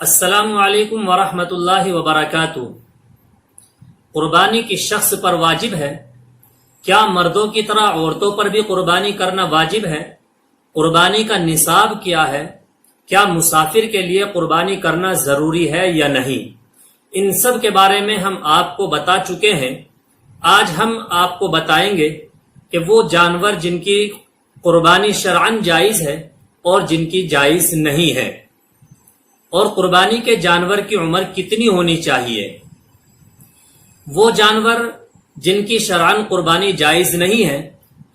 السلام علیکم ورحمۃ اللہ وبرکاتہ۔ قربانی کس شخص پر واجب ہے؟ کیا مردوں کی طرح عورتوں پر بھی قربانی کرنا واجب ہے؟ قربانی کا نصاب کیا ہے؟ کیا مسافر کے لیے قربانی کرنا ضروری ہے یا نہیں؟ ان سب کے بارے میں ہم آپ کو بتا چکے ہیں۔ آج ہم آپ کو بتائیں گے کہ وہ جانور جن کی قربانی شرعاً جائز ہے اور جن کی جائز نہیں ہے، اور قربانی کے جانور کی عمر کتنی ہونی چاہیے۔ وہ جانور جن کی شرعاً قربانی جائز نہیں ہے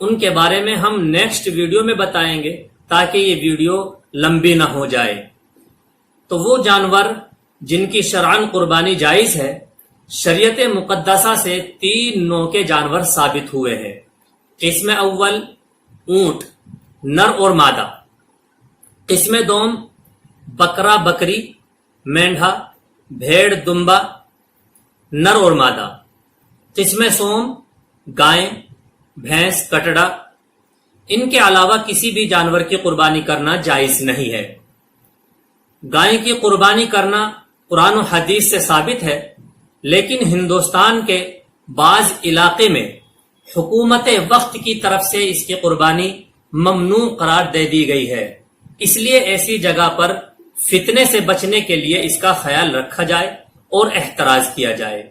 ان کے بارے میں ہم نیکسٹ ویڈیو میں بتائیں گے تاکہ یہ ویڈیو لمبی نہ ہو جائے۔ تو وہ جانور جن کی شرعاً قربانی جائز ہے، شریعت مقدسہ سے 3 نوع کے جانور ثابت ہوئے ہیں۔ قسم اول اونٹ، نر اور مادہ۔ قسم دوم بکرا بکری، مینڈھا، بھیڑ دمبا، نر اور مادہ۔ قسم سوم گائے، بھینس، کٹڑا۔ ان کے علاوہ کسی بھی جانور کی قربانی کرنا جائز نہیں ہے۔ گائے کی قربانی کرنا قرآن و حدیث سے ثابت ہے، لیکن ہندوستان کے بعض علاقے میں حکومت وقت کی طرف سے اس کی قربانی ممنوع قرار دے دی گئی ہے۔ اس لیے ایسی جگہ پر فتنے سے بچنے کے لیے اس کا خیال رکھا جائے اور احتراز کیا جائے۔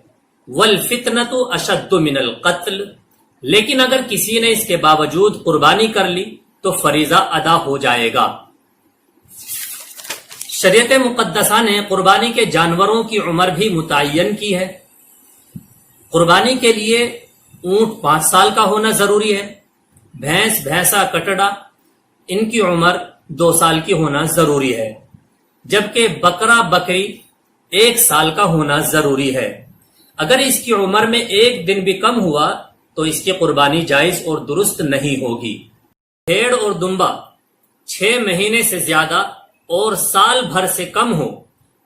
والفتنة اشد من القتل۔ لیکن اگر کسی نے اس کے باوجود قربانی کر لی تو فریضہ ادا ہو جائے گا۔ شریعت مقدسہ نے قربانی کے جانوروں کی عمر بھی متعین کی ہے۔ قربانی کے لیے اونٹ 5 سال کا ہونا ضروری ہے، بھینس، بھینسا، کٹڑا ان کی عمر 2 سال کی ہونا ضروری ہے، جبکہ بکرا بکری 1 سال کا ہونا ضروری ہے۔ اگر اس کی عمر میں 1 دن بھی کم ہوا تو اس کی قربانی جائز اور درست نہیں ہوگی۔ بھیڑ اور دمبا 6 مہینے سے زیادہ اور سال بھر سے کم ہو،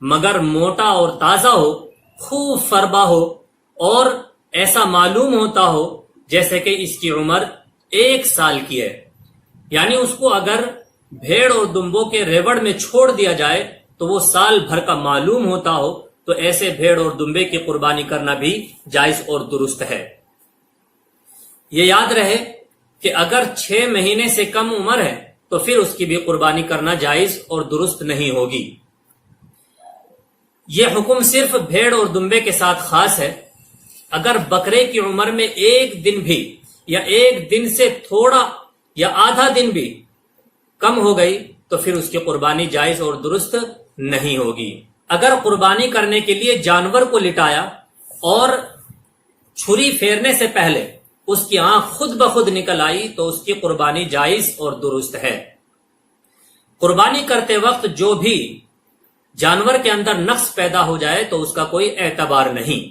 مگر موٹا اور تازہ ہو، خوب فربا ہو اور ایسا معلوم ہوتا ہو جیسے کہ اس کی عمر 1 سال کی ہے، یعنی اس کو اگر بھیڑ اور دمبوں کے ریوڑ میں چھوڑ دیا جائے تو وہ سال بھر کا معلوم ہوتا ہو، تو ایسے بھیڑ اور دمبے کی قربانی کرنا بھی جائز اور درست ہے۔ یہ یاد رہے کہ اگر 6 مہینے سے کم عمر ہے تو پھر اس کی بھی قربانی کرنا جائز اور درست نہیں ہوگی۔ یہ حکم صرف بھیڑ اور دمبے کے ساتھ خاص ہے۔ اگر بکرے کی عمر میں 1 دن بھی یا 1 دن سے تھوڑا یا آدھا دن بھی کم ہو گئی تو پھر اس کی قربانی جائز اور درست نہیں ہوگی۔ اگر قربانی کرنے کے لیے جانور کو لٹایا اور چھری پھیرنے سے پہلے اس کی آنکھ خود بخود نکل آئی تو اس کی قربانی جائز اور درست ہے۔ قربانی کرتے وقت جو بھی جانور کے اندر نقص پیدا ہو جائے تو اس کا کوئی اعتبار نہیں۔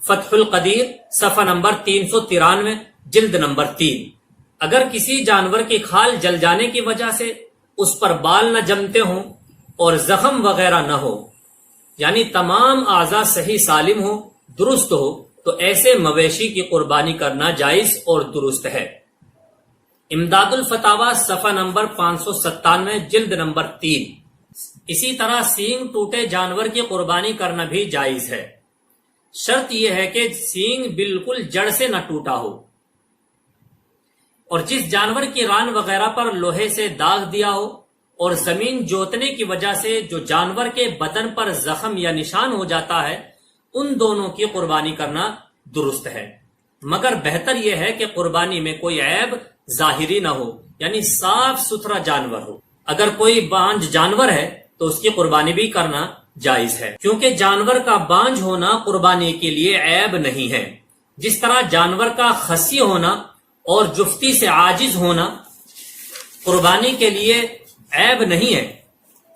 فتح القدیر صفحہ نمبر 393 جلد نمبر 3۔ اگر کسی جانور کی کھال جل جانے کی وجہ سے اس پر بال نہ جمتے ہوں اور زخم وغیرہ نہ ہو، یعنی تمام اعضاء صحیح سالم ہو، درست ہو، تو ایسے مویشی کی قربانی کرنا جائز اور درست ہے۔ امداد الفتاوی صفحہ نمبر 597 جلد نمبر 3۔ اسی طرح سینگ ٹوٹے جانور کی قربانی کرنا بھی جائز ہے۔ شرط یہ ہے کہ سینگ بالکل جڑ سے نہ ٹوٹا ہو، اور جس جانور کی ران وغیرہ پر لوہے سے داغ دیا ہو اور زمین جوتنے کی وجہ سے جو جانور کے بدن پر زخم یا نشان ہو جاتا ہے، ان دونوں کی قربانی کرنا درست ہے۔ مگر بہتر یہ ہے کہ قربانی میں کوئی عیب ظاہری نہ ہو، یعنی صاف ستھرا جانور ہو۔ اگر کوئی بانجھ جانور ہے تو اس کی قربانی بھی کرنا جائز ہے، کیونکہ جانور کا بانجھ ہونا قربانی کے لیے عیب نہیں ہے۔ جس طرح جانور کا خصی ہونا اور جفتی سے عاجز ہونا قربانی کے لیے عیب نہیں ہے،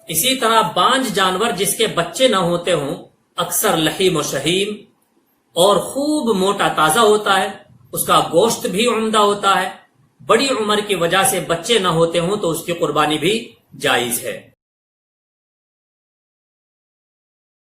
اسی طرح بانجھ جانور جس کے بچے نہ ہوتے ہوں اکثر لحیم و شہیم اور خوب موٹا تازہ ہوتا ہے، اس کا گوشت بھی عمدہ ہوتا ہے، بڑی عمر کی وجہ سے بچے نہ ہوتے ہوں تو اس کی قربانی بھی جائز ہے۔